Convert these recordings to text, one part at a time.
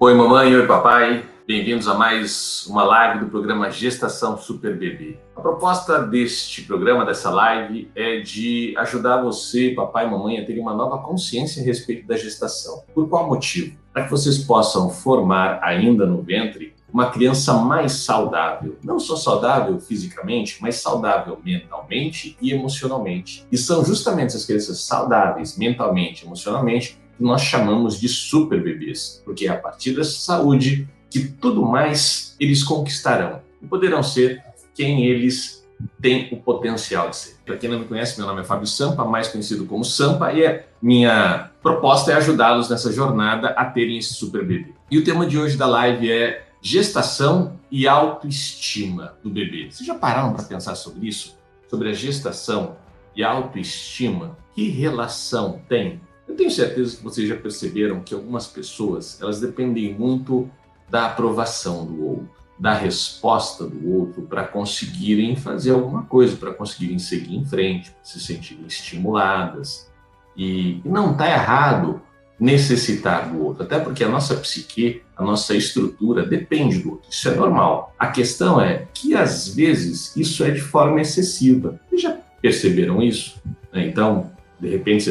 Oi mamãe, oi papai, bem-vindos a mais uma live do programa Gestação Super Bebê. A proposta deste programa, dessa live, é de ajudar você, papai e mamãe, a terem uma nova consciência a respeito da gestação. Por qual motivo? Para que vocês possam formar ainda no ventre uma criança mais saudável. Não só saudável fisicamente, mas saudável mentalmente e emocionalmente. E são justamente essas crianças saudáveis mentalmente e emocionalmente que nós chamamos de super bebês, porque é a partir dessa saúde que tudo mais eles conquistarão e poderão ser quem eles têm o potencial de ser. Para quem não me conhece, meu nome é Fábio Sampa, mais conhecido como Sampa, e minha proposta é ajudá-los nessa jornada a terem esse super bebê. E o tema de hoje da live é gestação e autoestima do bebê. Vocês já pararam para pensar sobre isso? Sobre a gestação e a autoestima? Que relação tem? Eu tenho certeza que vocês já perceberam que algumas pessoas, elas dependem muito da aprovação do outro, da resposta do outro para conseguirem fazer alguma coisa, para conseguirem seguir em frente, para se sentirem estimuladas. E não está errado necessitar do outro, até porque a nossa psique, a nossa estrutura depende do outro, isso é normal. A questão é que às vezes isso é de forma excessiva. Vocês já perceberam isso? Então, de repente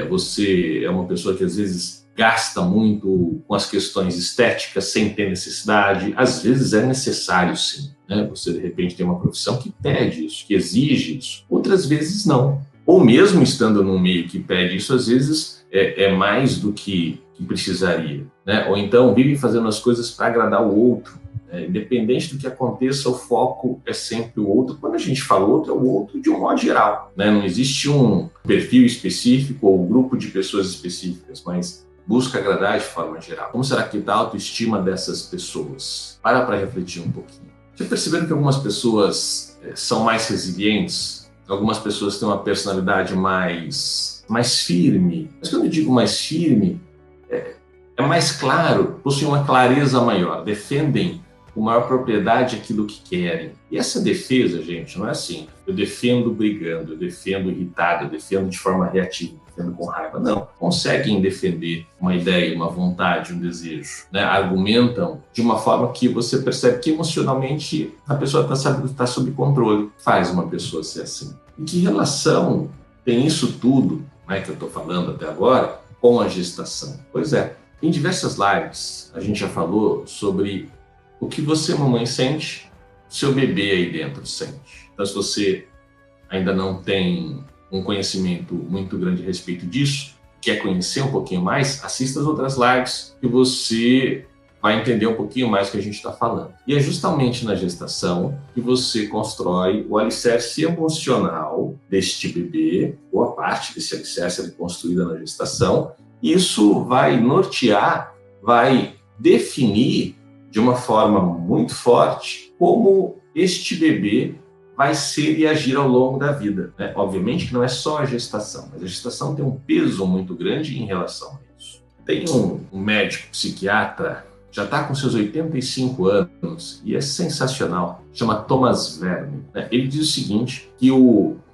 você é uma pessoa que às vezes gasta muito com as questões estéticas sem ter necessidade. Às vezes é necessário, sim. Você, de repente, tem uma profissão que pede isso, que exige isso. Outras vezes, não. Ou mesmo estando num meio que pede isso, às vezes é mais do que precisaria. Ou então vive fazendo as coisas para agradar o outro. Independente do que aconteça, o foco é sempre o outro. Quando a gente fala outro, é o outro de um modo geral. Não existe um perfil específico ou um grupo de pessoas específicas, mas busca agradar de forma geral. Como será que está a autoestima dessas pessoas? Para refletir um pouquinho. Já perceberam que algumas pessoas são mais resilientes? Algumas pessoas têm uma personalidade mais firme. Mas quando eu digo mais firme, é mais claro, possuem uma clareza maior, defendem com maior propriedade aquilo que querem. E essa defesa, gente, não é assim, eu defendo brigando, eu defendo irritado, eu defendo de forma reativa, eu defendo com raiva. Não, conseguem defender uma ideia, uma vontade, um desejo. Argumentam de uma forma que você percebe que emocionalmente a pessoa está sob controle. Faz uma pessoa ser assim. E que relação tem isso tudo, que eu estou falando até agora, com a gestação? Pois é, em diversas lives a gente já falou sobre o que você, mamãe, sente, seu bebê aí dentro sente. Então, se você ainda não tem um conhecimento muito grande a respeito disso, quer conhecer um pouquinho mais, assista as outras lives que você vai entender um pouquinho mais do que a gente está falando. E é justamente na gestação que você constrói o alicerce emocional deste bebê, boa parte desse alicerce é construída na gestação. Isso vai nortear, vai definir de uma forma muito forte como este bebê vai ser e agir ao longo da vida. Obviamente que não é só a gestação, mas a gestação tem um peso muito grande em relação a isso. Tem um médico psiquiatra, já está com seus 85 anos e é sensacional, chama Thomas Verme. Ele diz o seguinte, que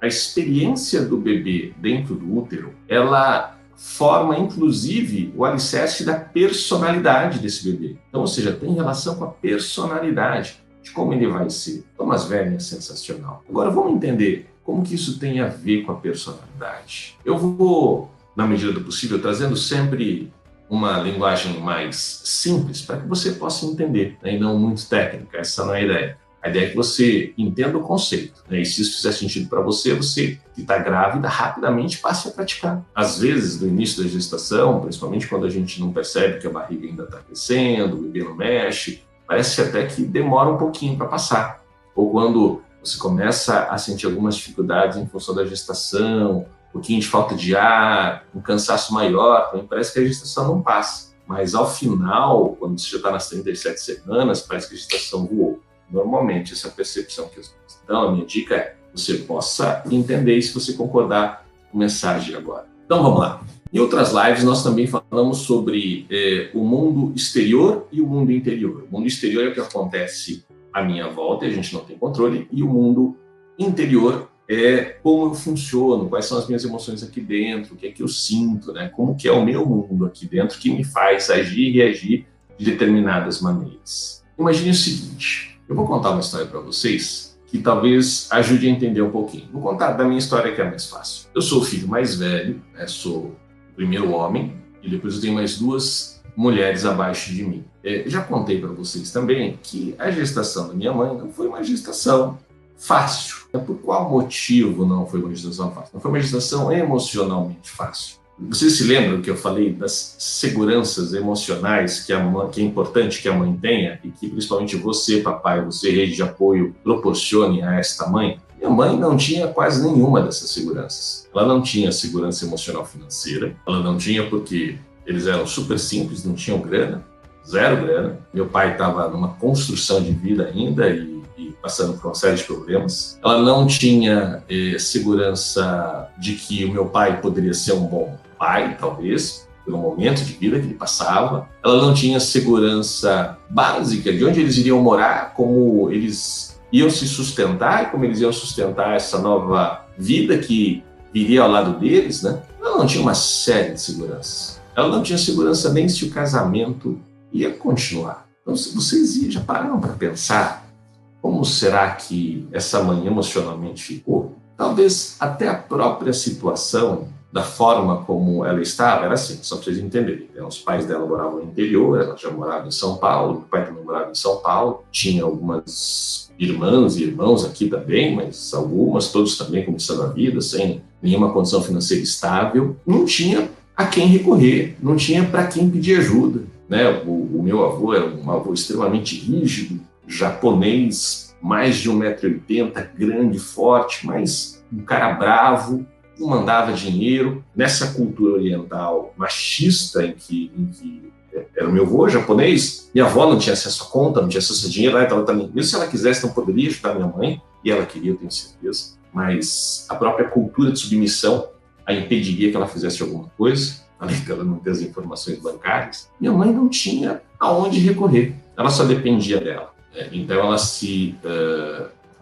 a experiência do bebê dentro do útero, ela forma, inclusive, o alicerce da personalidade desse bebê. Então, ou seja, tem relação com a personalidade de como ele vai ser. Thomas Verme é sensacional. Agora, vamos entender como que isso tem a ver com a personalidade. Eu vou, na medida do possível, trazendo sempre uma linguagem mais simples para que você possa entender, e não muito técnica. Essa não é a ideia. A ideia é que você entenda o conceito. E se isso fizer sentido para você, você que está grávida, rapidamente passe a praticar. Às vezes, no início da gestação, principalmente quando a gente não percebe que a barriga ainda está crescendo, o bebê não mexe, parece até que demora um pouquinho para passar. Ou quando você começa a sentir algumas dificuldades em função da gestação, um pouquinho de falta de ar, um cansaço maior, também parece que a gestação não passa. Mas ao final, quando você já está nas 37 semanas, parece que a gestação voou. Normalmente, essa percepção que as pessoas. Então, a minha dica é que você possa entender se você concordar com a mensagem agora. Então, vamos lá. Em outras lives, nós também falamos sobre o mundo exterior e o mundo interior. O mundo exterior é o que acontece à minha volta, e a gente não tem controle, e o mundo interior é como eu funciono, quais são as minhas emoções aqui dentro, o que é que eu sinto, como que é o meu mundo aqui dentro que me faz agir e reagir de determinadas maneiras. Imagine o seguinte, eu vou contar uma história para vocês que talvez ajude a entender um pouquinho. Vou contar da minha história, que é mais fácil. Eu sou o filho mais velho, sou o primeiro homem, e depois eu tenho mais duas mulheres abaixo de mim. Já contei para vocês também que a gestação da minha mãe não foi uma gestação fácil. Por qual motivo não foi uma gestação fácil? Não foi uma gestação emocionalmente fácil. Vocês se lembram que eu falei das seguranças emocionais que é importante que a mãe tenha e que principalmente você, papai, você, rede de apoio, proporcione a esta mãe? Minha mãe não tinha quase nenhuma dessas seguranças. Ela não tinha segurança emocional financeira, ela não tinha porque eles eram super simples, não tinham grana, zero grana. Meu pai estava numa construção de vida ainda e passando por uma série de problemas. Ela não tinha segurança de que o meu pai poderia ser um bom pai, talvez, pelo momento de vida que ele passava. Ela não tinha segurança básica de onde eles iriam morar, como eles iam se sustentar e como eles iam sustentar essa nova vida que viria ao lado deles, né? Ela não tinha uma série de seguranças. Ela não tinha segurança nem se o casamento ia continuar. Então, se vocês já pararam para pensar como será que essa mãe emocionalmente ficou? Talvez até a própria situação, da forma como ela estava, era assim, só para vocês entenderem. Os pais dela moravam no interior, ela já morava em São Paulo, o pai também morava em São Paulo, tinha algumas irmãs e irmãos aqui também, mas algumas, todos também começando a vida, sem nenhuma condição financeira estável. Não tinha a quem recorrer, não tinha para quem pedir ajuda, né? O meu avô era um avô extremamente rígido, japonês, mais de 1,80 m, grande, forte, mas um cara bravo, não mandava dinheiro. Nessa cultura oriental machista em que era o meu avô japonês, minha avó não tinha acesso a conta, não tinha acesso a dinheiro, então ela também, mesmo se ela quisesse, não poderia ajudar minha mãe, e ela queria, eu tenho certeza, mas a própria cultura de submissão a impediria que ela fizesse alguma coisa, além dela não ter as informações bancárias. Minha mãe não tinha aonde recorrer, ela só dependia dela. Então ela se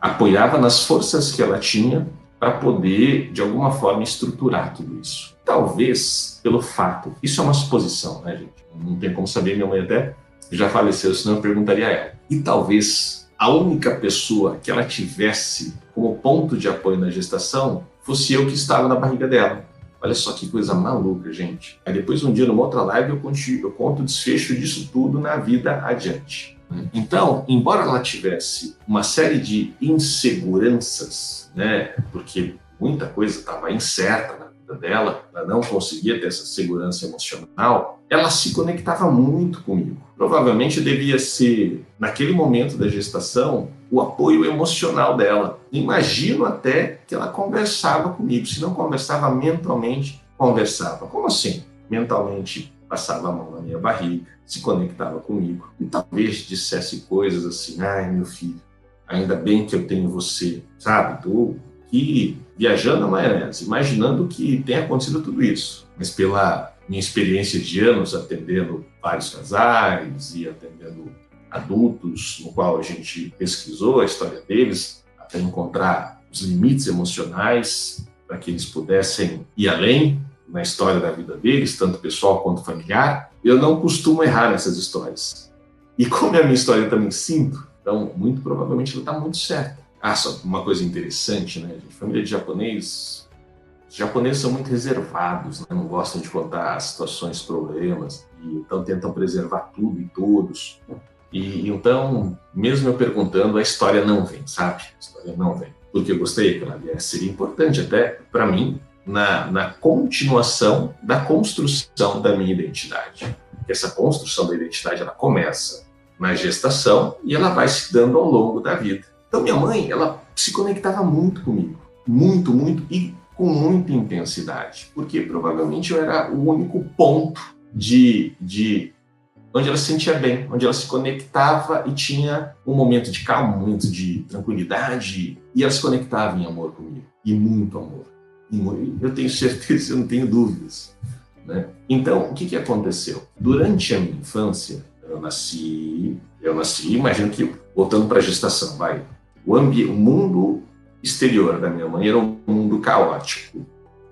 apoiava nas forças que ela tinha para poder, de alguma forma, estruturar tudo isso. Talvez pelo fato, isso é uma suposição, né, gente? Não tem como saber, minha mãe até já faleceu, senão eu perguntaria a ela. E talvez a única pessoa que ela tivesse como ponto de apoio na gestação fosse eu que estava na barriga dela. Olha só que coisa maluca, gente. Aí depois, um dia, numa outra live, eu conto o desfecho disso tudo na vida adiante. Então, embora ela tivesse uma série de inseguranças, né, porque muita coisa estava incerta na vida dela, ela não conseguia ter essa segurança emocional, ela se conectava muito comigo. Provavelmente devia ser, naquele momento da gestação, o apoio emocional dela. Imagino até que ela conversava comigo. Se não conversava mentalmente, conversava. Como assim? Mentalmente, passava a mão na minha barriga, se conectava comigo e talvez dissesse coisas assim: ai, meu filho, ainda bem que eu tenho você, sabe? Tô aqui viajando a maionese, imaginando que tenha acontecido tudo isso. Mas pela minha experiência de anos atendendo vários casais e atendendo adultos, no qual a gente pesquisou a história deles, até encontrar os limites emocionais para que eles pudessem ir além na história da vida deles, tanto pessoal quanto familiar, eu não costumo errar nessas histórias. E como é a minha história eu também sinto, então, muito provavelmente ela está muito certa. Só uma coisa interessante, né, gente? Família de japonês, os japoneses são muito reservados, né? Não gostam de contar situações, problemas, e então tentam preservar tudo e todos. E então, mesmo eu perguntando, a história não vem, sabe? A história não vem. Porque eu gostaria que ela viesse. Seria importante até para mim, na continuação da construção da minha identidade. Essa construção da identidade, ela começa na gestação e ela vai se dando ao longo da vida. Então, minha mãe, ela se conectava muito comigo. Muito, muito, e com muita intensidade. Porque provavelmente eu era o único ponto de onde ela se sentia bem, onde ela se conectava e tinha um momento de calma, um momento de tranquilidade, e ela se conectava em amor comigo. E muito amor. Eu tenho certeza, eu não tenho dúvidas, né? Então, o que aconteceu? Durante a minha infância, eu nasci, imagino que, voltando para a gestação, o mundo exterior da minha mãe era um mundo caótico.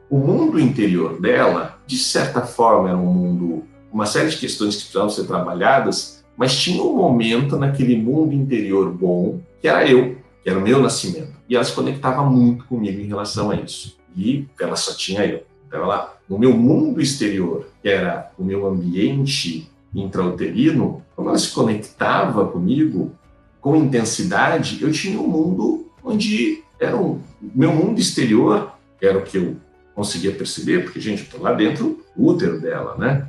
O mundo interior dela, de certa forma, era um mundo, uma série de questões que precisavam ser trabalhadas, Mas tinha um momento naquele mundo interior bom, que era eu, que era o meu nascimento. E ela se conectava muito comigo em relação a isso. E ela só tinha eu. Então, ela, no meu mundo exterior, que era o meu ambiente intrauterino, como ela se conectava comigo com intensidade, eu tinha um mundo onde era o meu mundo exterior, que era o que eu conseguia perceber, porque, gente, eu estou lá dentro do útero dela, né?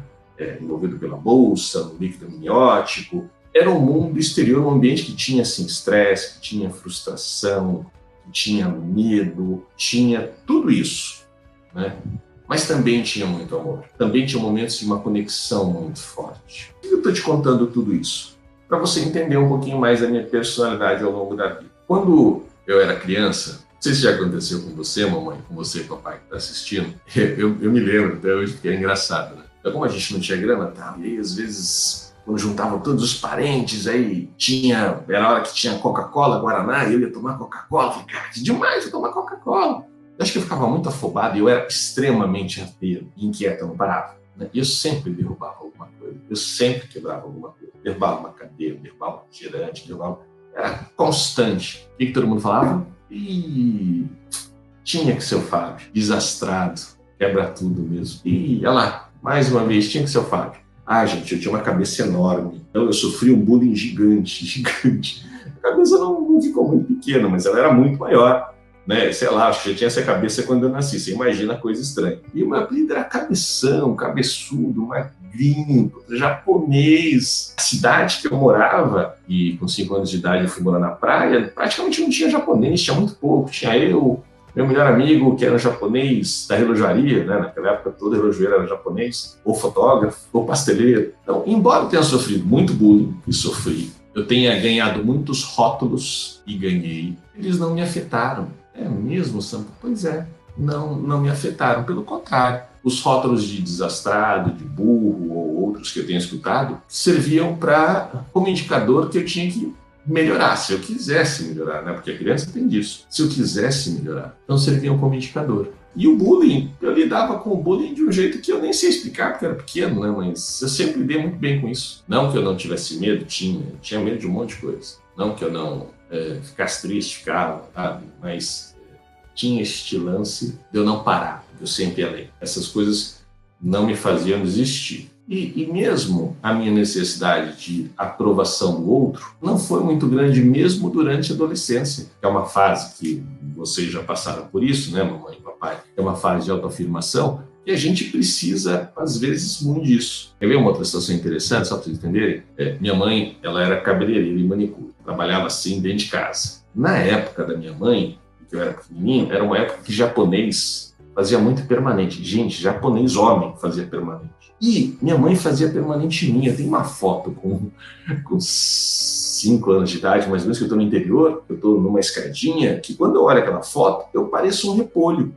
Envolvido pela bolsa, no líquido amniótico. Era um mundo exterior, um ambiente que tinha assim, estresse, que tinha frustração, que tinha medo, tinha tudo isso, né? Mas também tinha muito amor. Também tinha momentos de uma conexão muito forte. Por que eu estou te contando tudo isso? Para você entender um pouquinho mais da minha personalidade ao longo da vida. Quando eu era criança, não sei se já aconteceu com você, mamãe, com você, papai, que está assistindo, eu me lembro até hoje, que é engraçado, né? Então, como a gente não tinha grana, tá? E aí, às vezes, quando juntavam todos os parentes, aí era a hora que tinha Coca-Cola, Guaraná, e eu ia tomar Coca-Cola, falei, cara, que demais eu tomar Coca-Cola. Eu acho que eu ficava muito afobado e eu era extremamente arteiro, inquieto, eu não parava. Né? E eu sempre derrubava alguma coisa, eu sempre quebrava alguma coisa. Derrubava uma cadeira, derrubava um tirante, derrubava... Era constante. O que todo mundo falava? E tinha que ser o Fábio, desastrado, quebra tudo mesmo. E olha lá, mais uma vez, tinha que ser o Fábio. Ah, gente, eu tinha uma cabeça enorme, então eu sofri um bullying gigante, gigante. A cabeça não ficou muito pequena, mas ela era muito maior. Né? Sei lá, acho que já tinha essa cabeça quando eu nasci, você imagina a coisa estranha. E o meu apelido era cabeção, cabeçudo, magrinho, japonês. A cidade que eu morava, e com 5 anos de idade eu fui morar na praia, praticamente não tinha japonês, tinha muito pouco. Tinha eu, meu melhor amigo, que era japonês da relojaria, né? Naquela época todo relojoeiro era japonês, ou fotógrafo, ou pasteleiro. Então, embora eu tenha sofrido muito bullying, e sofri, eu tenha ganhado muitos rótulos, e ganhei, eles não me afetaram. É mesmo, Sampa? Pois é, não me afetaram. Pelo contrário, os rótulos de desastrado, de burro ou outros que eu tenho escutado serviam como indicador que eu tinha que melhorar, se eu quisesse melhorar, né? Porque a criança tem disso. Se eu quisesse melhorar, então serviam como indicador. E o bullying, eu lidava com o bullying de um jeito que eu nem sei explicar, porque eu era pequeno, né? Mas eu sempre lidei muito bem com isso. Não que eu não tivesse medo, tinha medo de um monte de coisa. Não que eu não ficasse triste, ficava, sabe? Mas tinha este lance de eu não parar, eu sempre ia além. Essas coisas não me faziam desistir. E mesmo a minha necessidade de aprovação do outro não foi muito grande, mesmo durante a adolescência, que é uma fase que vocês já passaram por isso, né, mamãe e papai? É uma fase de autoafirmação e a gente precisa, às vezes, muito disso. Quer ver uma outra situação interessante, só para vocês entenderem? Minha mãe, ela era cabeleireira e manicure, trabalhava assim dentro de casa. Na época da minha mãe, que eu era pequenininho, era uma época que japonês fazia muito permanente. Gente, japonês homem fazia permanente. E minha mãe fazia permanente minha. Tem uma foto com 5 anos de idade, mais ou menos, que eu estou no interior, eu estou numa escadinha, que quando eu olho aquela foto, eu pareço um repolho.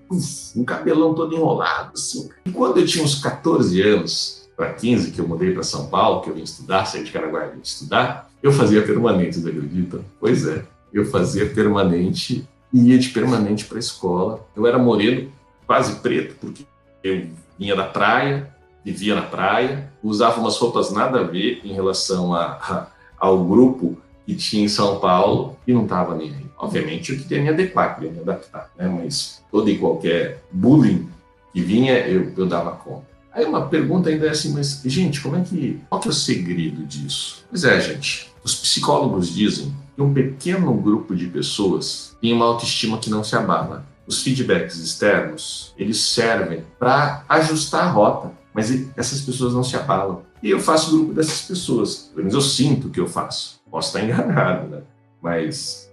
Um cabelão todo enrolado, assim. E quando eu tinha uns 14 anos, para 15, que eu mudei para São Paulo, que eu vim estudar, saí de Caraguá e vim estudar, eu fazia permanente, vocês acreditam? Pois é, eu fazia permanente e ia de permanente para a escola. Eu era moreno, quase preto, porque eu vinha da praia, vivia na praia, usava umas roupas nada a ver em relação ao grupo que tinha em São Paulo e não estava nem aí. Obviamente eu queria me adequar, queria me adaptar, né? Mas todo e qualquer bullying que vinha, eu dava conta. Aí uma pergunta ainda é assim, mas gente, qual que é o segredo disso? Pois é, gente, os psicólogos dizem que um pequeno grupo de pessoas tem uma autoestima que não se abala. Os feedbacks externos, eles servem para ajustar a rota, mas essas pessoas não se abalam. E eu faço grupo dessas pessoas, pelo menos eu sinto que eu faço. Posso estar enganado, né? Mas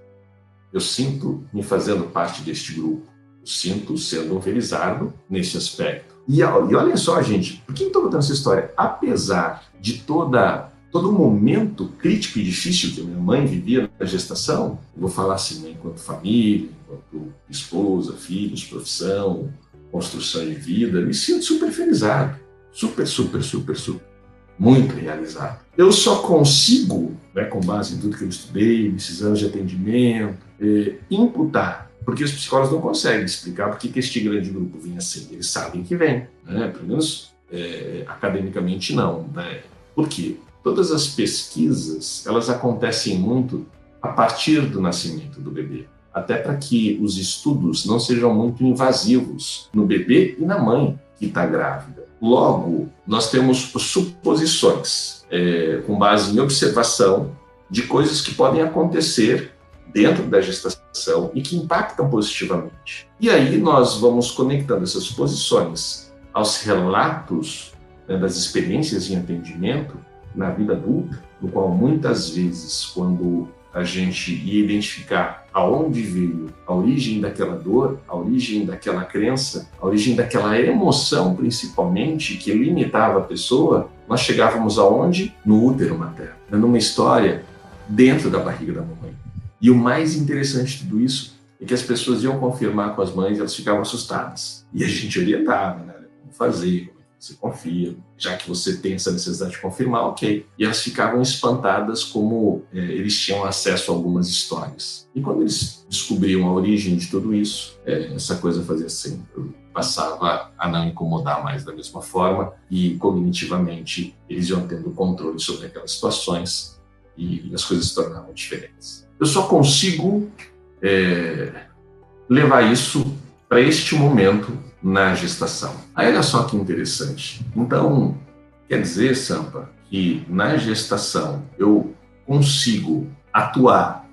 eu sinto me fazendo parte deste grupo. Eu sinto sendo um felizardo nesse aspecto. E olhem só, gente, por que eu estou contando essa história? Apesar de todo momento crítico e difícil que a minha mãe vivia na gestação, eu vou falar assim, né, enquanto família, enquanto esposa, filhos, profissão, construção de vida, me sinto super felizado, super, muito realizado. Eu só consigo, né, com base em tudo que eu estudei, nesses anos de atendimento, imputar, porque os psicólogos não conseguem explicar por que este grande grupo vinha assim. Eles sabem que vem, né? Pelo menos academicamente não, né? Por quê? todas as pesquisas, elas acontecem muito a partir do nascimento do bebê, até para que os estudos não sejam muito invasivos no bebê e na mãe que está grávida. Logo, nós temos suposições, com base em observação de coisas que podem acontecer dentro da gestação e que impactam positivamente. E aí nós vamos conectando essas suposições aos relatos, né, das experiências em atendimento na vida adulta, no qual muitas vezes, quando a gente ia identificar aonde veio a origem daquela dor, a origem daquela crença, a origem daquela emoção, principalmente, que limitava a pessoa, nós chegávamos aonde? No útero materno, numa história dentro da barriga da mamãe. E o mais interessante de tudo isso é que as pessoas iam confirmar com as mães e elas ficavam assustadas. E a gente orientava, né? Como fazer, como você confia, já que você tem essa necessidade de confirmar, ok. E elas ficavam espantadas como eles tinham acesso a algumas histórias. E quando eles descobriam a origem de tudo isso, essa coisa fazia sempre, passava a não incomodar mais da mesma forma e cognitivamente eles iam tendo controle sobre aquelas situações e as coisas se tornavam diferentes. Eu só consigo levar isso para este momento na gestação. Aí olha só que interessante. Então, quer dizer, Sampa, que na gestação eu consigo atuar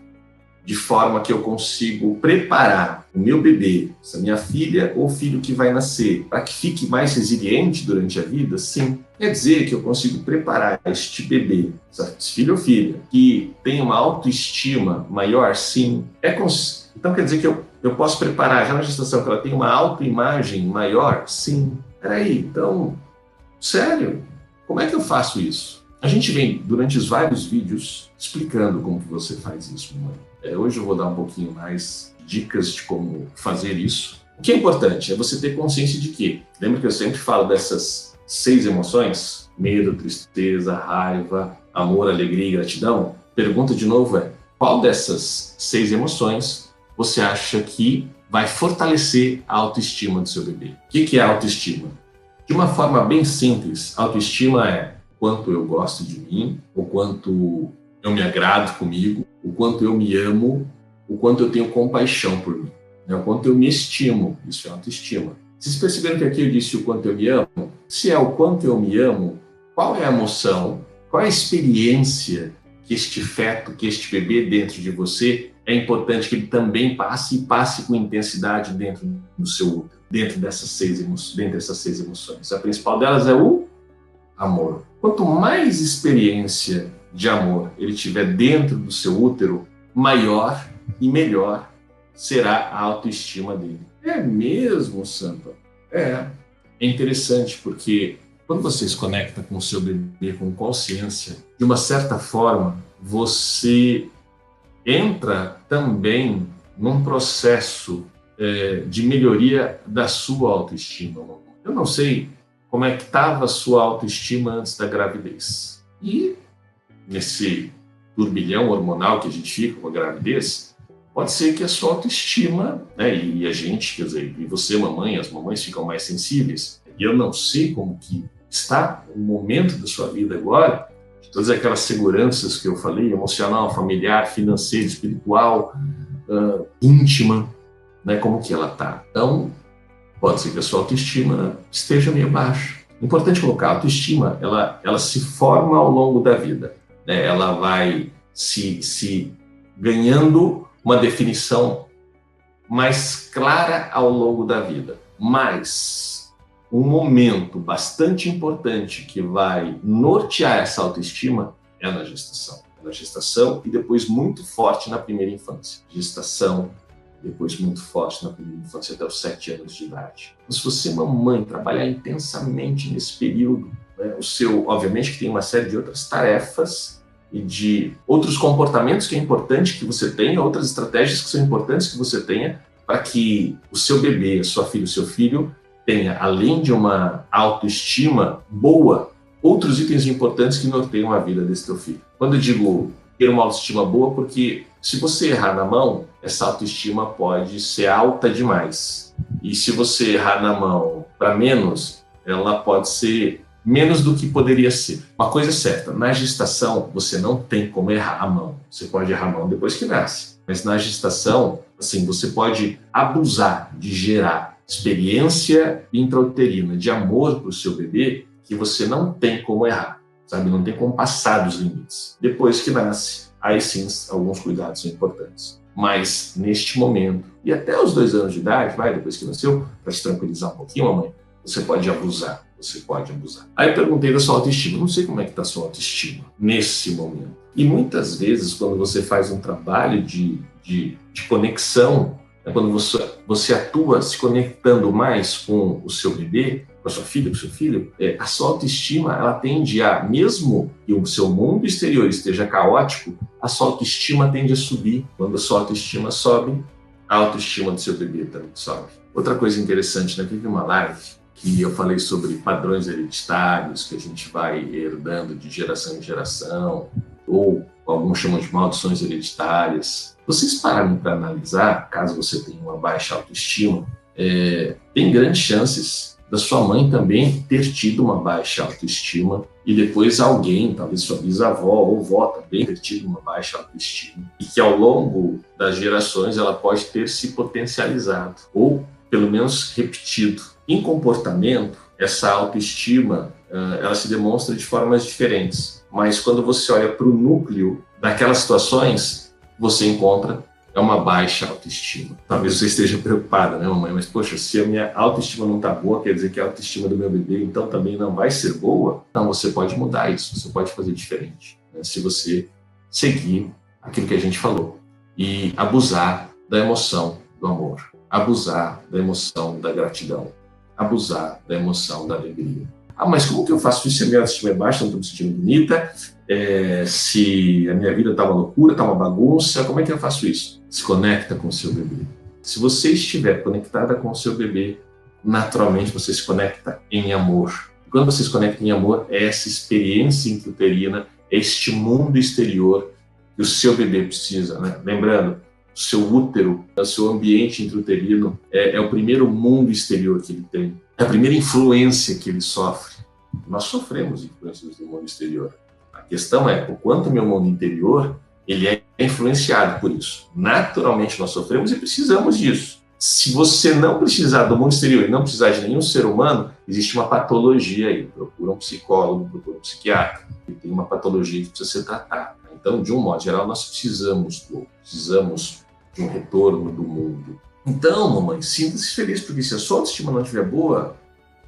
de forma que eu consigo preparar o meu bebê, essa minha filha ou filho que vai nascer, para que fique mais resiliente durante a vida? Sim. Quer dizer que eu consigo preparar este bebê, esse filho ou filha, que tem uma autoestima maior? Sim. Então quer dizer que eu posso preparar já na gestação que ela tem uma autoimagem maior? Sim. Peraí, então, sério? Como é que eu faço isso? A gente vem, durante os vários vídeos, explicando como que você faz isso, mamãe. Hoje eu vou dar um pouquinho mais dicas de como fazer isso. O que é importante é você ter consciência de que, lembra que eu sempre falo dessas 6 emoções? Medo, tristeza, raiva, amor, alegria e gratidão. Pergunta de novo qual dessas 6 emoções você acha que vai fortalecer a autoestima do seu bebê? O que é autoestima? De uma forma bem simples, autoestima é quanto eu gosto de mim, o quanto eu me agrado comigo, o quanto eu me amo, o quanto eu tenho compaixão por mim, o quanto eu me estimo. Isso é autoestima. Vocês perceberam que aqui eu disse o quanto eu me amo? Se é o quanto eu me amo, qual é a emoção, qual é a experiência que este feto, que este bebê dentro de você, é importante que ele também passe e passe com intensidade dentro do seu útero, dentro dessas 6 emoções. A principal delas é o amor. Quanto mais experiência de amor ele tiver dentro do seu útero, maior e melhor será a autoestima dele. É mesmo, Sampa? É interessante porque quando você se conecta com o seu bebê com consciência, de uma certa forma, você entra também num processo de melhoria da sua autoestima. Eu não sei como é que estava a sua autoestima antes da gravidez. E nesse turbilhão hormonal que a gente fica com a gravidez, pode ser que a sua autoestima, e a gente, quer dizer, e você, mamãe, as mamães ficam mais sensíveis. E eu não sei como que está o momento da sua vida agora, de todas aquelas seguranças que eu falei, emocional, familiar, financeira, espiritual, íntima, como que ela está. Então, pode ser que a sua autoestima esteja meio baixa. Importante colocar, a autoestima, ela se forma ao longo da vida. Ela vai se ganhando uma definição mais clara ao longo da vida. Mas um momento bastante importante que vai nortear essa autoestima é na gestação. Na gestação e depois muito forte na primeira infância. Gestação, depois muito forte na primeira infância até os 7 anos de idade. Mas se você, mamãe, trabalhar intensamente nesse período, obviamente que tem uma série de outras tarefas e de outros comportamentos que é importante que você tenha, outras estratégias que são importantes que você tenha para que o seu bebê, a sua filha, o seu filho tenha, além de uma autoestima boa, outros itens importantes que norteiam a vida desse teu filho. Quando eu digo ter uma autoestima boa, porque se você errar na mão, essa autoestima pode ser alta demais. E se você errar na mão para menos, ela pode ser menos do que poderia ser. Uma coisa é certa, na gestação você não tem como errar a mão. Você pode errar a mão depois que nasce, mas na gestação, assim, você pode abusar de gerar experiência intrauterina de amor para o seu bebê que você não tem como errar, sabe? Não tem como passar dos limites. Depois que nasce, aí sim, alguns cuidados são importantes. Mas, neste momento, e até os 2 anos de idade, depois que nasceu, para te tranquilizar um pouquinho, mamãe, você pode abusar. Você pode abusar. Aí eu perguntei da sua autoestima. Não sei como é que está a sua autoestima nesse momento. E muitas vezes, quando você faz um trabalho de conexão, quando você atua se conectando mais com o seu bebê, com a sua filha, com o seu filho, a sua autoestima, ela tende a, mesmo que o seu mundo exterior esteja caótico, a sua autoestima tende a subir. Quando a sua autoestima sobe, a autoestima do seu bebê também sobe. Outra coisa interessante, teve uma live que eu falei sobre padrões hereditários que a gente vai herdando de geração em geração, ou alguns chamam de maldições hereditárias. Vocês pararam para analisar, caso você tenha uma baixa autoestima, tem grandes chances da sua mãe também ter tido uma baixa autoestima e depois alguém, talvez sua bisavó ou vó também ter tido uma baixa autoestima e que ao longo das gerações ela pode ter se potencializado ou pelo menos repetido. Em comportamento, essa autoestima ela se demonstra de formas diferentes, mas quando você olha para o núcleo daquelas situações, você encontra uma baixa autoestima. Talvez você esteja preocupada, mamãe? Mas, poxa, se a minha autoestima não está boa, quer dizer que a autoestima do meu bebê, então, também não vai ser boa? Não, você pode mudar isso, você pode fazer diferente, se você seguir aquilo que a gente falou e abusar da emoção do amor, abusar da emoção da gratidão, abusar da emoção da alegria. Mas como que eu faço isso se a minha autoestima é baixa, não estou me sentindo bonita, se a minha vida está uma loucura, está uma bagunça, como é que eu faço isso? Se conecta com o seu bebê. Se você estiver conectada com o seu bebê, naturalmente você se conecta em amor. E quando você se conecta em amor, é essa experiência intrauterina, é este mundo exterior que o seu bebê precisa, Lembrando, o seu útero, o seu ambiente intrauterino é o primeiro mundo exterior que ele tem. É a primeira influência que ele sofre. Nós sofremos influências do mundo exterior. A questão é o quanto o meu mundo interior ele é influenciado por isso. Naturalmente nós sofremos e precisamos disso. Se você não precisar do mundo exterior e não precisar de nenhum ser humano, existe uma patologia aí. Procura um psicólogo, procura um psiquiatra. Tem uma patologia que precisa ser tratada. Então, de um modo geral, nós precisamos de um retorno do mundo. Então, mamãe, sinta-se feliz, porque se a sua autoestima não estiver boa,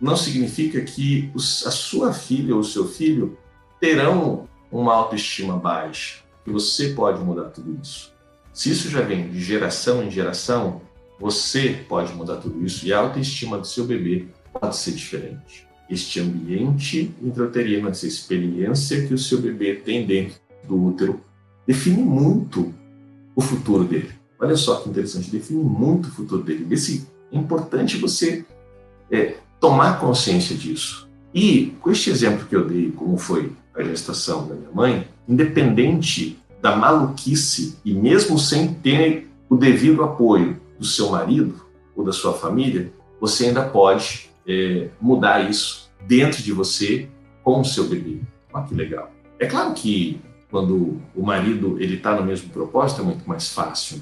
não significa que a sua filha ou o seu filho terão uma autoestima baixa, que você pode mudar tudo isso. Se isso já vem de geração em geração, você pode mudar tudo isso e a autoestima do seu bebê pode ser diferente. Este ambiente intrauterino, essa experiência que o seu bebê tem dentro do útero, define muito o futuro dele. Olha só que interessante, define muito o futuro dele. É importante você tomar consciência disso. E com este exemplo que eu dei, como foi a gestação da minha mãe, independente da maluquice e mesmo sem ter o devido apoio do seu marido ou da sua família, você ainda pode mudar isso dentro de você com o seu bebê. Olha que legal. É claro que quando o marido está no mesmo propósito é muito mais fácil,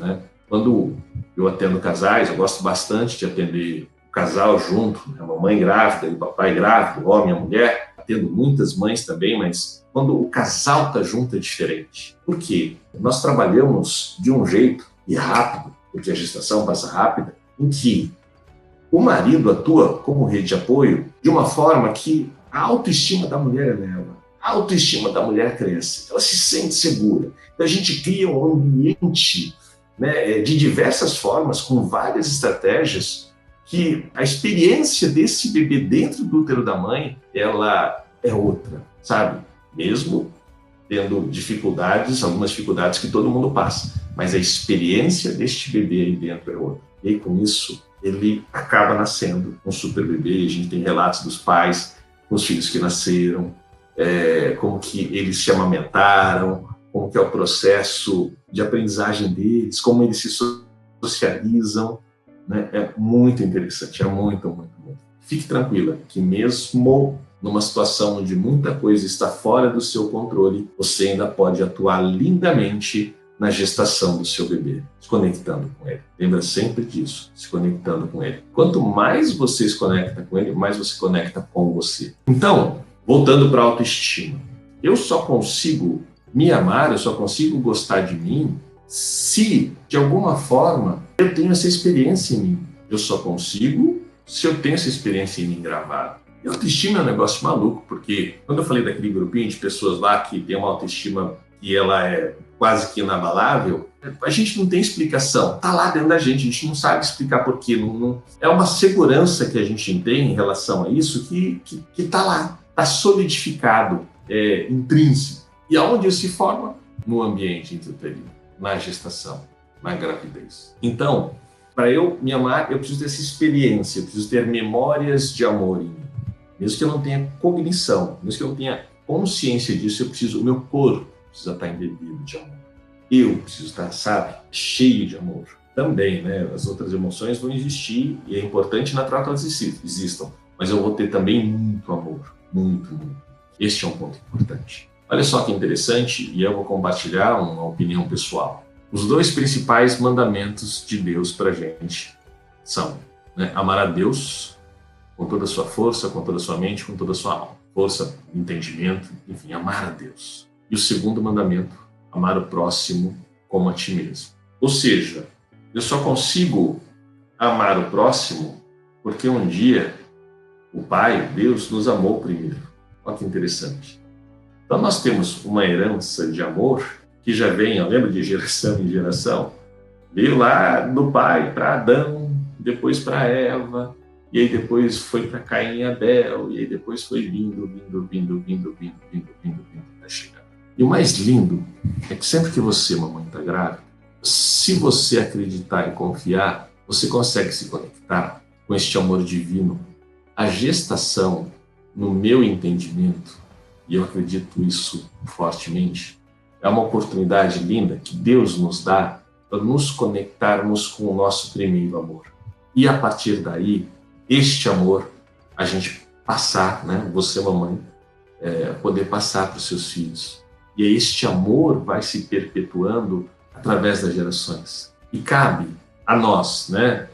Quando eu atendo casais, eu gosto bastante de atender o casal junto, a mamãe grávida e o papai grávido, o homem e a mulher. Atendo muitas mães também, mas quando o casal está junto é diferente. Por quê? Nós trabalhamos de um jeito e rápido, porque a gestação passa rápida, em que o marido atua como rede de apoio de uma forma que a autoestima da mulher eleva. A autoestima da mulher cresce, ela se sente segura. Então a gente cria um ambiente de diversas formas, com várias estratégias, que a experiência desse bebê dentro do útero da mãe, ela é outra, sabe? Mesmo tendo dificuldades, algumas dificuldades que todo mundo passa, mas a experiência deste bebê aí dentro é outra. E aí, com isso, ele acaba nascendo um super bebê. A gente tem relatos dos pais com os filhos que nasceram, como que eles se amamentaram, como que é o processo de aprendizagem deles, como eles se socializam, É muito interessante, é muito, muito, muito. Fique tranquila que mesmo numa situação onde muita coisa está fora do seu controle, você ainda pode atuar lindamente na gestação do seu bebê, se conectando com ele. Lembra sempre disso, se conectando com ele. Quanto mais você se conecta com ele, mais você conecta com você. Então, voltando para a autoestima, eu só consigo me amar, eu só consigo gostar de mim se, de alguma forma, eu tenho essa experiência em mim. Eu só consigo se eu tenho essa experiência em mim gravada. E autoestima é um negócio maluco, porque quando eu falei daquele grupinho de pessoas lá que tem uma autoestima que ela é quase que inabalável, a gente não tem explicação. Está lá dentro da gente, a gente não sabe explicar por quê. É uma segurança que a gente tem em relação a isso que está lá, está solidificado, intrínseco. E aonde isso se forma? No ambiente intrauterino, na gestação, na gravidez. Então, para eu me amar, eu preciso dessa experiência, eu preciso ter memórias de amor em mim. Mesmo que eu não tenha cognição, mesmo que eu não tenha consciência disso, o meu corpo precisa estar embebido de amor. Eu preciso estar, sabe, cheio de amor. Também, né? As outras emoções vão existir e é importante na troca elas existam. Mas eu vou ter também muito amor. Muito, muito. Este é um ponto importante. Olha só que interessante, e eu vou compartilhar uma opinião pessoal. Os dois principais mandamentos de Deus para a gente são, né, amar a Deus com toda a sua força, com toda a sua mente, com toda a sua alma. Força, entendimento, enfim, amar a Deus. E o segundo mandamento, amar o próximo como a ti mesmo. Ou seja, eu só consigo amar o próximo porque um dia o Pai, Deus, nos amou primeiro. Olha que interessante. Então nós temos uma herança de amor que já vem, eu lembro de geração em geração, veio lá do Pai para Adão, depois para Eva, e aí depois foi para Caim e Abel, e aí depois foi vindo, até chegar. E o mais lindo é que sempre que você, mamãe, está grávida, se você acreditar e confiar, você consegue se conectar com este amor divino. A gestação, no meu entendimento, e eu acredito isso fortemente, é uma oportunidade linda que Deus nos dá para nos conectarmos com o nosso primeiro amor. E a partir daí, este amor, a gente passar, né, você, mamãe, poder passar para os seus filhos. E este amor vai se perpetuando através das gerações. E cabe a nós, né,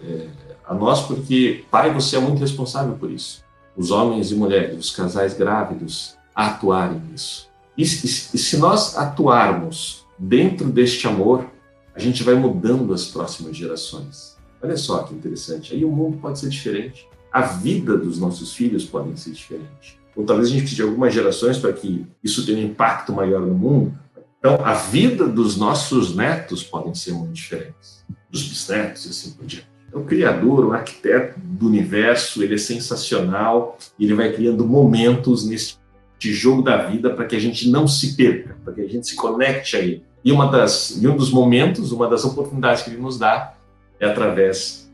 a nós porque, pai, você é muito responsável por isso. Os homens e mulheres, os casais grávidos, a atuarem nisso. E se nós atuarmos dentro deste amor, a gente vai mudando as próximas gerações. Olha só que interessante. Aí o mundo pode ser diferente. A vida dos nossos filhos pode ser diferente. Ou talvez a gente precise de algumas gerações para que isso tenha um impacto maior no mundo. Então, a vida dos nossos netos podem ser muito diferentes. Dos bisnetos e assim por diante. É o criador, o arquiteto do universo, ele é sensacional. Ele vai criando momentos nesse jogo da vida para que a gente não se perca, para que a gente se conecte a ele. E um dos momentos, uma das oportunidades que ele nos dá é através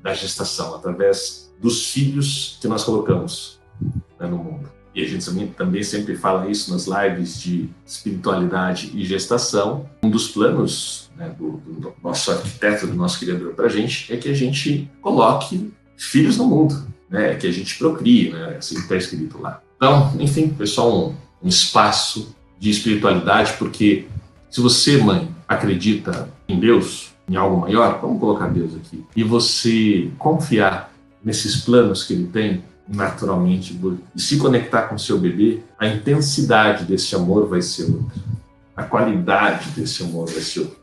da gestação, através dos filhos que nós colocamos, né, no mundo. E a gente também sempre fala isso nas lives de espiritualidade e gestação. Um dos planos, né, do nosso arquiteto, do nosso criador para a gente, é que a gente coloque filhos no mundo, né, que a gente procrie, né, assim que está escrito lá. Então, enfim, pessoal, um espaço de espiritualidade, porque se você, mãe, acredita em Deus, em algo maior, vamos colocar Deus aqui, e você confiar nesses planos que ele tem, naturalmente, e se conectar com o seu bebê, a intensidade desse amor vai ser outra. A qualidade desse amor vai ser outra.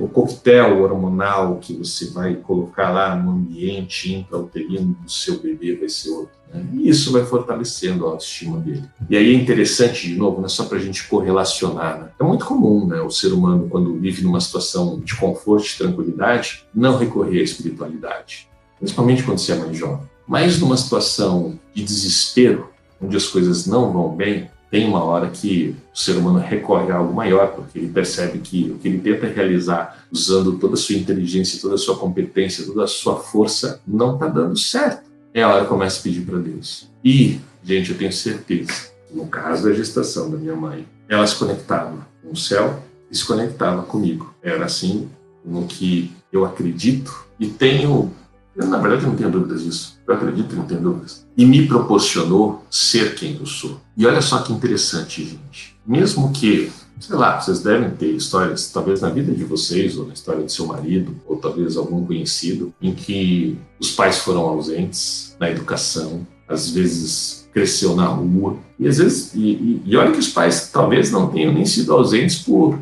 O coquetel hormonal que você vai colocar lá no ambiente intrauterino do seu bebê vai ser outro. Né? E isso vai fortalecendo a autoestima dele. E aí é interessante, de novo, não é só para a gente correlacionar. Né? É muito comum, né, o ser humano, quando vive numa situação de conforto e tranquilidade, não recorrer à espiritualidade. Principalmente quando você é mais jovem. Mas numa situação de desespero, onde as coisas não vão bem, tem uma hora que o ser humano recorre a algo maior, porque ele percebe que o que ele tenta realizar, usando toda a sua inteligência, toda a sua competência, toda a sua força, não está dando certo. É a hora que começa a pedir para Deus. E, gente, eu tenho certeza, no caso da gestação da minha mãe, ela se conectava com o céu e se conectava comigo. Era assim no que eu acredito e tenho Eu, na verdade, não tenho dúvidas disso. Eu acredito que não tenho dúvidas. E me proporcionou ser quem eu sou. E olha só que interessante, gente. Mesmo que, sei lá, vocês devem ter histórias, talvez na vida de vocês, ou na história de seu marido, ou talvez algum conhecido, em que os pais foram ausentes na educação, às vezes cresceu na rua, e às vezes, e olha que os pais talvez não tenham nem sido ausentes por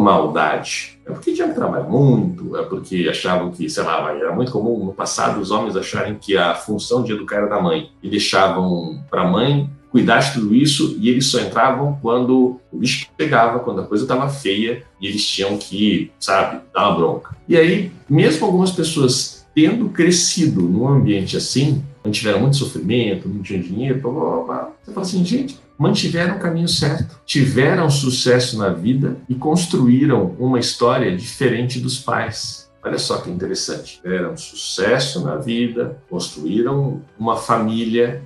maldade. É porque tinham que trabalhar muito, é porque achavam que, sei lá, era muito comum no passado os homens acharem que a função de educar era da mãe, e deixavam para a mãe cuidar de tudo isso, e eles só entravam quando o bicho pegava, quando a coisa estava feia, e eles tinham que, sabe, dar uma bronca. E aí, mesmo algumas pessoas tendo crescido num ambiente assim, não tiveram muito sofrimento, não tinham dinheiro, blá, blá, blá, você fala assim, gente, mantiveram o caminho certo, tiveram sucesso na vida e construíram uma história diferente dos pais. Olha só que interessante. Tiveram sucesso na vida, construíram uma família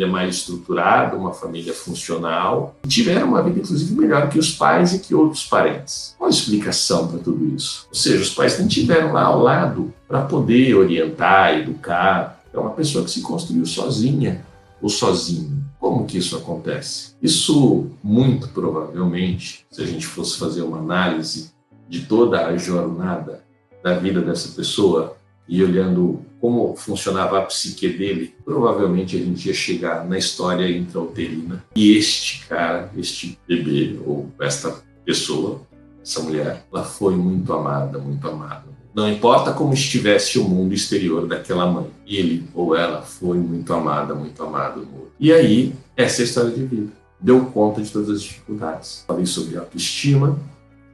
mais estruturada, uma família funcional, e tiveram uma vida, inclusive, melhor que os pais e que outros parentes. Qual a explicação para tudo isso? Ou seja, os pais nem tiveram lá ao lado para poder orientar, educar. É uma pessoa que se construiu sozinha ou sozinho. Como que isso acontece? Isso, muito provavelmente, se a gente fosse fazer uma análise de toda a jornada da vida dessa pessoa e olhando como funcionava a psique dele, provavelmente a gente ia chegar na história intrauterina. E este cara, este bebê, ou esta pessoa, essa mulher, ela foi muito amada, muito amada. Não importa como estivesse o mundo exterior daquela mãe, ele ou ela foi muito amada, muito amado. E aí, essa é a história de vida. Deu conta de todas as dificuldades. Falei sobre autoestima,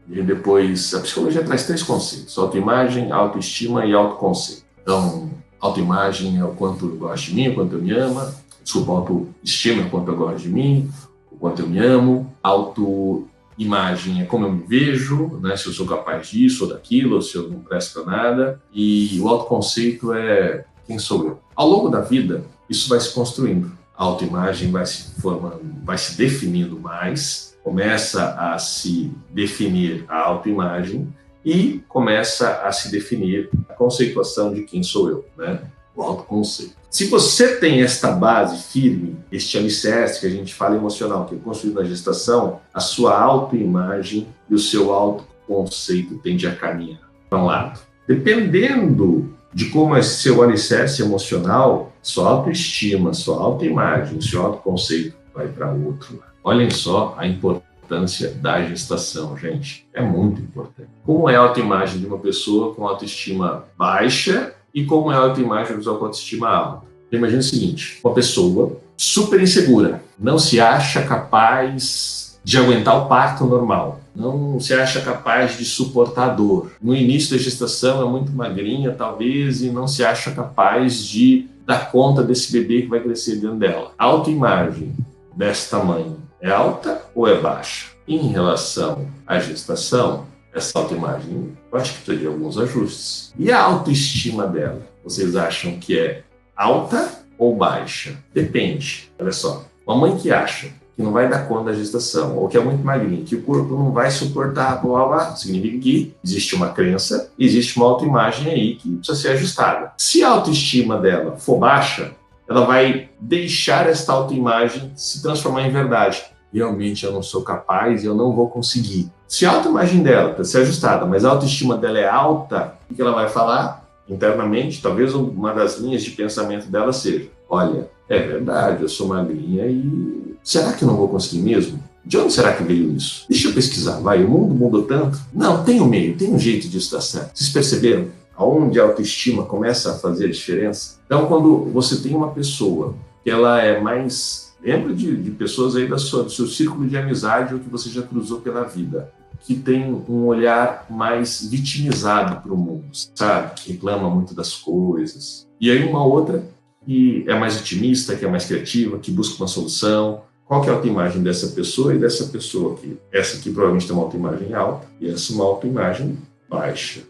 e depois a psicologia traz 3 conceitos: autoimagem, autoestima e autoconceito. Então, autoimagem é o quanto eu gosto de mim, o quanto eu me amo. Desculpa, autoestima é o quanto eu gosto de mim, o quanto eu me amo. Autoimagem é como eu me vejo, né? Se eu sou capaz disso ou daquilo, ou se eu não presto para nada. E o autoconceito é quem sou eu. Ao longo da vida, isso vai se construindo. A autoimagem vai se formando, vai se definindo mais, começa a se definir a autoimagem e começa a se definir a conceituação de quem sou eu, né? O autoconceito. Se você tem esta base firme, este alicerce que a gente fala emocional, que é construído na gestação, a sua autoimagem e o seu autoconceito tendem a caminhar para um lado. Dependendo de como é seu alicerce emocional, sua autoestima, sua autoimagem, seu autoconceito vai para outro lado. Olhem só a importância da gestação, gente. É muito importante. Como é a autoimagem de uma pessoa com autoestima baixa e como é a autoimagem de uma com autoestima alta? Imagina o seguinte, uma pessoa super insegura, não se acha capaz de aguentar o parto normal, não se acha capaz de suportar a dor. No início da gestação é muito magrinha, talvez, e não se acha capaz de dar conta desse bebê que vai crescer dentro dela. A autoimagem desta mãe é alta ou é baixa? Em relação à gestação, essa autoimagem, eu acho que precisa de alguns ajustes. E a autoestima dela? Vocês acham que é alta ou baixa? Depende. Olha só, uma mãe que acha que não vai dar conta da gestação, ou que é muito magrinha, que o corpo não vai suportar, blá, blá, significa que existe uma crença, existe uma autoimagem aí que precisa ser ajustada. Se a autoestima dela for baixa, ela vai deixar esta autoimagem se transformar em verdade. Realmente eu não sou capaz e eu não vou conseguir. Se a autoimagem dela está se ajustada, mas a autoestima dela é alta, o que ela vai falar internamente? Talvez uma das linhas de pensamento dela seja: olha, é verdade, eu sou magrinha e será que eu não vou conseguir mesmo? De onde será que veio isso? Deixa eu pesquisar, vai, o mundo mudou tanto. Não, tem um meio, tem um jeito disso dar certo. Vocês perceberam aonde a autoestima começa a fazer a diferença? Então, quando você tem uma pessoa que ela é mais... Lembra de pessoas aí do seu círculo de amizade ou que você já cruzou pela vida, que tem um olhar mais vitimizado para o mundo, sabe? Que reclama muito das coisas. E aí uma outra que é mais otimista, que é mais criativa, que busca uma solução. Qual que é a autoimagem dessa pessoa e dessa pessoa aqui? Essa aqui provavelmente tem uma autoimagem alta e essa uma autoimagem baixa,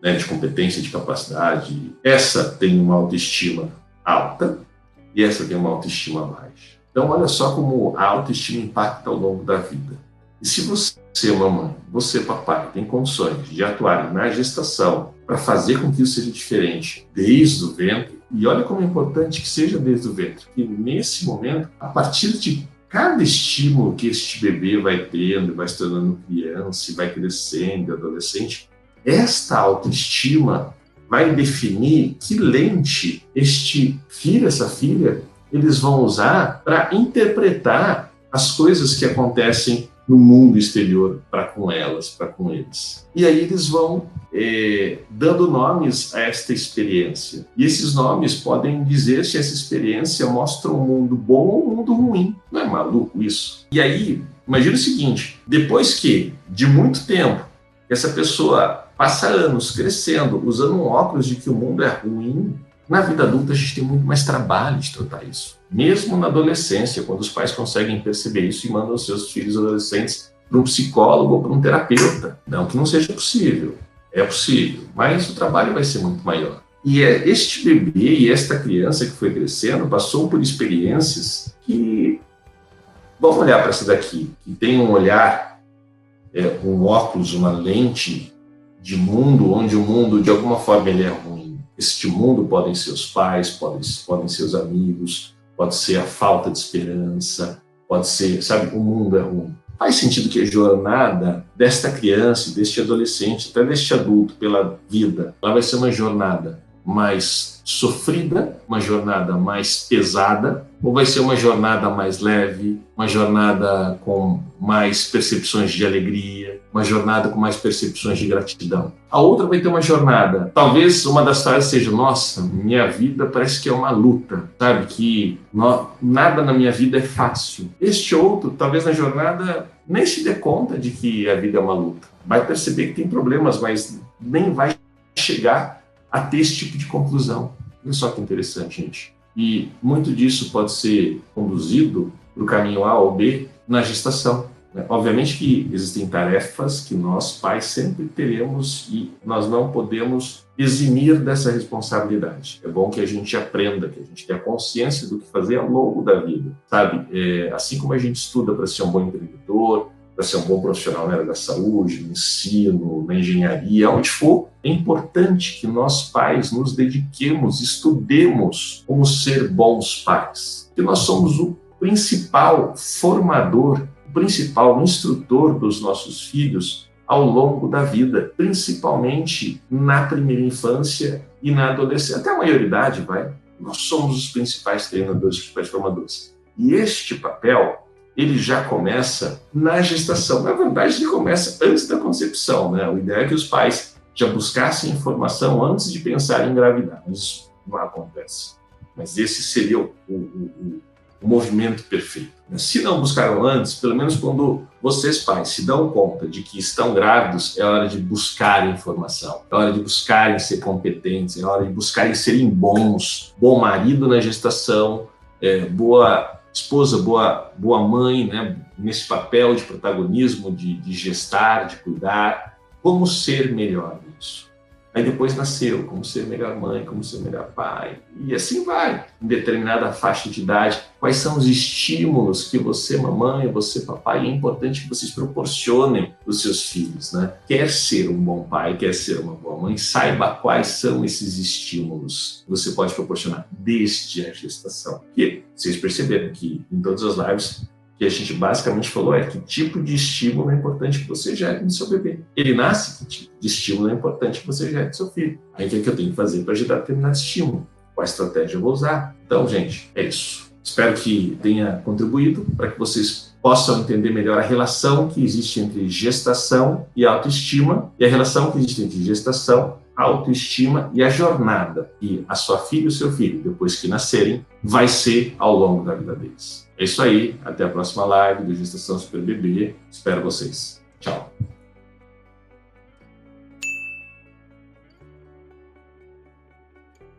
né? De competência, de capacidade. Essa tem uma autoestima alta e essa tem uma autoestima baixa. Então, olha só como a autoestima impacta ao longo da vida. E se você, mamãe, você, papai, tem condições de atuar na gestação para fazer com que isso seja diferente desde o ventre. E olha como é importante que seja desde o ventre, que nesse momento, a partir de cada estímulo que este bebê vai tendo, vai se tornando criança, vai crescendo, adolescente, esta autoestima vai definir que lente este filho, essa filha, eles vão usar para interpretar as coisas que acontecem no mundo exterior para com elas, para com eles. E aí eles vão dando nomes a esta experiência. E esses nomes podem dizer se essa experiência mostra um mundo bom ou um mundo ruim. Não é maluco isso? E aí, imagina o seguinte, depois que, de muito tempo, essa pessoa passa anos crescendo, usando um óculos de que o mundo é ruim, na vida adulta a gente tem muito mais trabalho de tratar isso. Mesmo na adolescência, quando os pais conseguem perceber isso e mandam os seus filhos adolescentes para um psicólogo ou para um terapeuta. Não que não seja possível, é possível, mas o trabalho vai ser muito maior. E este bebê e esta criança que foi crescendo passou por experiências que... Vamos olhar para essa daqui, que tem um olhar, um óculos, uma lente de mundo, onde o mundo, de alguma forma, ele é ruim. Este mundo podem ser os pais, podem ser os amigos, pode ser a falta de esperança, pode ser, sabe, o mundo é ruim. Faz sentido que a jornada desta criança, deste adolescente, até deste adulto pela vida, ela vai ser uma jornada mais sofrida, uma jornada mais pesada, ou vai ser uma jornada mais leve, uma jornada com mais percepções de alegria, uma jornada com mais percepções de gratidão. A outra vai ter uma jornada, talvez uma das frases seja, nossa, minha vida parece que é uma luta, sabe, que nada na minha vida é fácil. Este outro, talvez na jornada, nem se dê conta de que a vida é uma luta. Vai perceber que tem problemas, mas nem vai chegar a ter esse tipo de conclusão. Olha só que interessante, gente. E muito disso pode ser conduzido para o caminho A ou B na gestação. Obviamente que existem tarefas que nós, pais, sempre teremos e nós não podemos eximir dessa responsabilidade. É bom que a gente aprenda, que a gente tenha consciência do que fazer ao longo da vida, sabe? Assim como a gente estuda para ser um bom empreendedor, para ser um bom profissional na área da saúde, no ensino, na engenharia, onde for, é importante que nós, pais, nos dediquemos, estudemos como ser bons pais. Porque nós somos o principal formador, o principal instrutor dos nossos filhos ao longo da vida, principalmente na primeira infância e na adolescência. Até a maioridade, vai. Nós somos os principais treinadores, os principais formadores. E este papel, ele já começa na gestação. Na verdade, ele começa antes da concepção, né? O ideal é que os pais já buscassem informação antes de pensar em engravidar. Mas isso não acontece. Mas esse seria o movimento perfeito. Se não buscaram antes, pelo menos quando vocês, pais, se dão conta de que estão grávidos, é hora de buscar informação, é hora de buscarem ser competentes, é hora de buscarem serem bons, bom marido na gestação, boa esposa, boa mãe, né, nesse papel de protagonismo, de gestar, de cuidar, como ser melhor nisso. Aí depois nasceu, como ser melhor mãe, como ser melhor pai, e assim vai. Em determinada faixa de idade, quais são os estímulos que você, mamãe, você, papai, é importante que vocês proporcionem para os seus filhos, né? Quer ser um bom pai, quer ser uma boa mãe, saiba quais são esses estímulos que você pode proporcionar desde a gestação. Porque vocês perceberam que em todas as lives que a gente basicamente falou que tipo de estímulo é importante que você gere no seu bebê. Ele nasce, que tipo de estímulo é importante que você gere no seu filho. Aí o que eu tenho que fazer para gerar determinado estímulo? Qual estratégia eu vou usar? Então, gente, é isso. Espero que tenha contribuído para que vocês possam entender melhor a relação que existe entre gestação e autoestima e a relação que existe entre gestação, autoestima e a jornada que a sua filha e o seu filho, depois que nascerem, vai ser ao longo da vida deles. É isso aí, até a próxima live do Gestação Super Bebê. Espero vocês. Tchau.